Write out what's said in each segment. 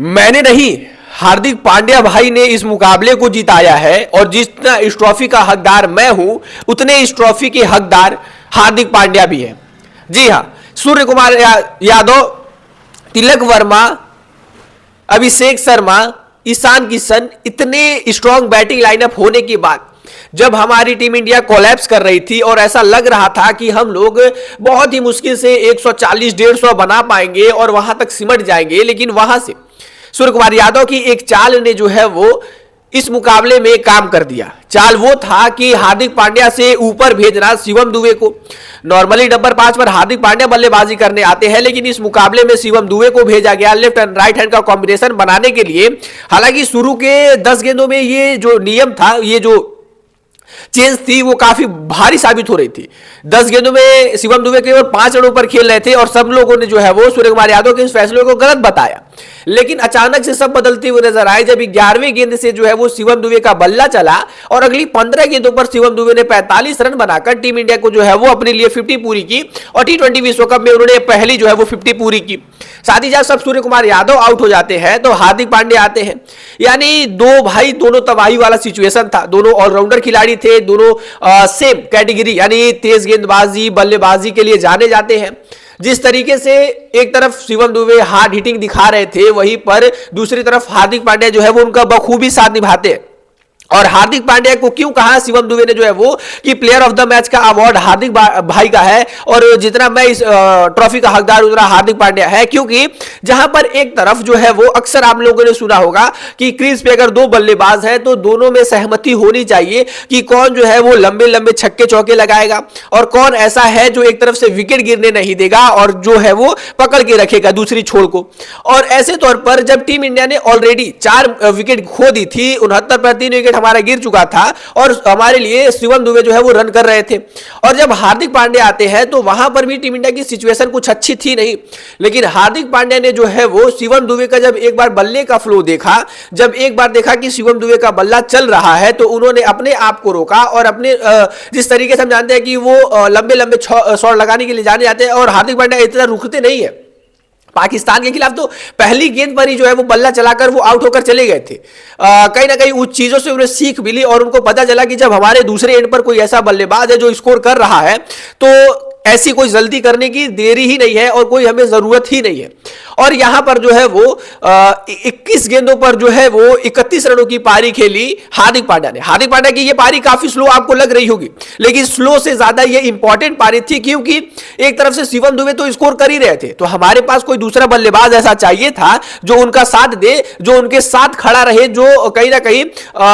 मैंने नहीं, हार्दिक पांड्या भाई ने इस मुकाबले को जिताया है और जितना इस ट्रॉफी का हकदार मैं हूं उतने इस ट्रॉफी के हकदार हार्दिक पांड्या भी है। जी हां, सूर्य कुमार यादव, तिलक वर्मा, अभिषेक शर्मा, ईशान किशन, इतने स्ट्रॉन्ग बैटिंग लाइनअप होने के बाद जब हमारी टीम इंडिया कोलैप्स कर रही थी और ऐसा लग रहा था कि हम लोग बहुत ही मुश्किल से 140-150 बना पाएंगे और वहां तक सिमट जाएंगे, लेकिन वहां से सूर्य कुमार यादव की एक चाल ने जो है वो इस मुकाबले में काम कर दिया। चाल वो था कि हार्दिक पांड्या से ऊपर भेजना शिवम दुबे को। नॉर्मली नंबर 5 पर हार्दिक पांड्या बल्लेबाजी करने आते हैं, लेकिन इस मुकाबले में शिवम दुबे को भेजा गया लेफ्ट एंड राइट हैंड का कॉम्बिनेशन बनाने के लिए। हालांकि शुरू के 10 गेंदों में ये जो नियम था, ये जो चेंज थी, वो काफी भारी साबित हो रही थी। 10 गेंदों में शिवम दुबे केवल 5 रनों पर खेल रहे थे और सब लोगों ने जो है वो सूर्य कुमार यादव के इस फैसले को गलत बताया। लेकिन अचानक से सब बदलते हुए नजर आए जब 11वें गेंद से जो है वो शिवम दुबे का बल्ला चला और अगली 15 गेंदों पर शिवम दुबे ने 45 रन बनाकर टीम इंडिया को जो है वो अपने लिए 50 पूरी की और T20 विश्व कप में उन्होंने पहली जो है वो 50 पूरी की। साथ ही साथ सब सूर्य कुमार यादव आउट हो जाते हैं तो हार्दिक पांड्या आते हैं। यानी दो भाई दोनों तबाही वाला सिचुएशन था। दोनों ऑलराउंडर खिलाड़ी थे, दोनों सेम कैटेगरी यानी तेज गेंदबाजी बल्लेबाजी के लिए जाने जाते हैं। जिस तरीके से एक तरफ शिवम दुबे हार्ड हिटिंग दिखा रहे थे, वहीं पर दूसरी तरफ हार्दिक पांड्या जो है वो उनका बखूबी साथ निभाते हैं। और हार्दिक पांड्या को क्यों कहा शिवम दुबे ने जो है वो कि प्लेयर ऑफ द मैच का अवार्ड हार्दिक भाई का है और जितना मैं इस ट्रॉफी का हकदार उतना हार्दिक पांड्या है, क्योंकि जहां पर एक तरफ जो है वो अक्सर आप लोगों ने सुना होगा कि क्रीज पे अगर दो बल्लेबाज है तो दोनों में सहमति होनी चाहिए कि कौन जो है वो लंबे लंबे छक्के चौके लगाएगा और कौन ऐसा है जो एक तरफ से विकेट गिरने नहीं देगा और जो है वो पकड़ के रखेगा दूसरी छोर को। और ऐसे तौर पर जब टीम इंडिया ने ऑलरेडी 4 विकेट खो दी थी, 69 पर 3 विकेट हमारा गिर चुका था और हमारे लिए शिवम दुबे जो है वो रन कर रहे थे। और जब हार्दिक पांड्या आते हैं तो वहां पर भी टीम इंडिया की सिचुएशन कुछ अच्छी थी नहीं, लेकिन हार्दिक पांड्या ने जो है वो शिवम दुबे का जब एक बार बल्ले का फ्लो देखा, जब एक बार देखा कि शिवम दुबे का बल्ला चल रहा है, तो उन्होंने अपने आप को रोका और अपने जिस तरीके से हम जानते हैं कि वो लंबे लंबे शॉट लगाने के लिए जाने जाते हैं और हार्दिक पांड्या इतना रुकते नहीं है। पाकिस्तान के खिलाफ तो पहली गेंद पर ही जो है वो बल्ला चलाकर वो आउट होकर चले गए थे। कहीं ना कहीं उस चीजों से उन्हें सीख मिली और उनको पता चला कि जब हमारे दूसरे एंड पर कोई ऐसा बल्लेबाज है जो स्कोर कर रहा है तो ऐसी कोई जल्दी करने की देरी ही नहीं है और कोई हमें जरूरत ही नहीं है। और यहां पर जो है वो 21 गेंदों पर जो है वो 31 रनों की पारी खेली हार्दिक पांड्या ने। हार्दिक पांड्या की ये पारी काफी स्लो आपको लग रही होगी, लेकिन स्लो से ज्यादा ये इंपॉर्टेंट पारी थी, क्योंकि एक तरफ से शिवम दुबे तो स्कोर कर ही रहे थे, तो हमारे पास कोई दूसरा बल्लेबाज ऐसा चाहिए था जो उनका साथ दे, जो उनके साथ खड़ा रहे, जो कहीं ना कहीं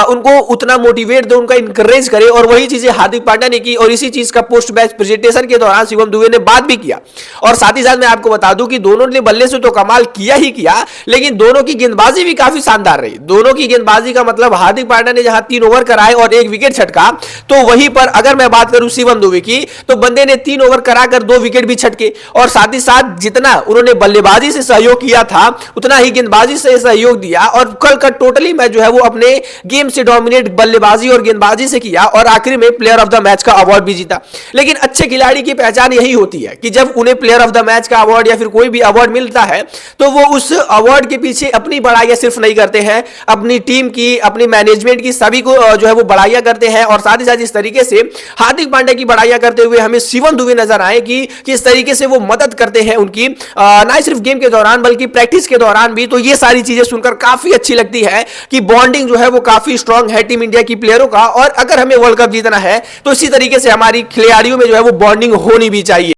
उनको उतना मोटिवेट दे, उनका इंकरेज करे। और वही चीजें हार्दिक पांड्या ने की और इसी चीज का पोस्ट मैच प्रेजेंटेशन के दौरान शिवम दुबे ने बात भी किया। और साथ ही साथ मैं आपको बता दूं कि दोनों ने बल्ले से तो कमाल किया ही किया, लेकिन दोनों की गेंदबाजी भी काफी शानदार रही। दोनों की गेंदबाजी का मतलब हार्दिक पांड्या ने जहां 3 ओवर कराए और 1 विकेट छटका, तो वहीं पर अगर मैं बात करूं शिवम दुबे की, तो बंदे ने 3 ओवर कराकर 2 विकेट भी छटके और साथ ही साथ जितना उन्होंने बल्लेबाजी से सहयोग किया था उतना ही गेंदबाजी से सहयोग दिया और कल का टोटली मैच जो है वो अपने गेम से डोमिनेट बल्लेबाजी और गेंदबाजी से किया और आखिर में प्लेयर ऑफ द मैच का अवार्ड भी जीता। लेकिन अच्छे खिलाड़ी की पहचान यही होती है कि जब उन्हें प्लेयर ऑफ द मैच का अवार्ड या फिर कोई भी अवार्ड मिलता है तो वो उस अवार्ड के पीछे अपनी बड़ाइयां सिर्फ नहीं करते हैं, अपनी टीम की, अपनी मैनेजमेंट की, सभी को जो है वो बड़ाइयां करते हैं। और साथ ही साथ इस तरीके से हार्दिक पांड्या की बड़ाइयां करते हुए हमें शिवम दुबे नजर आए कि किस तरीके से वो मदद करते हैं उनकी, ना सिर्फ गेम के दौरान बल्कि प्रैक्टिस के दौरान भी। तो ये सारी चीजें सुनकर काफी अच्छी लगती है कि बॉन्डिंग जो है वो काफी स्ट्रांग है टीम इंडिया की प्लेयरों का। और अगर हमें वर्ल्ड कप जीतना है तो इसी तरीके से हमारी खिलाड़ियों में जो है वो बॉन्डिंग होनी भी चाहिए।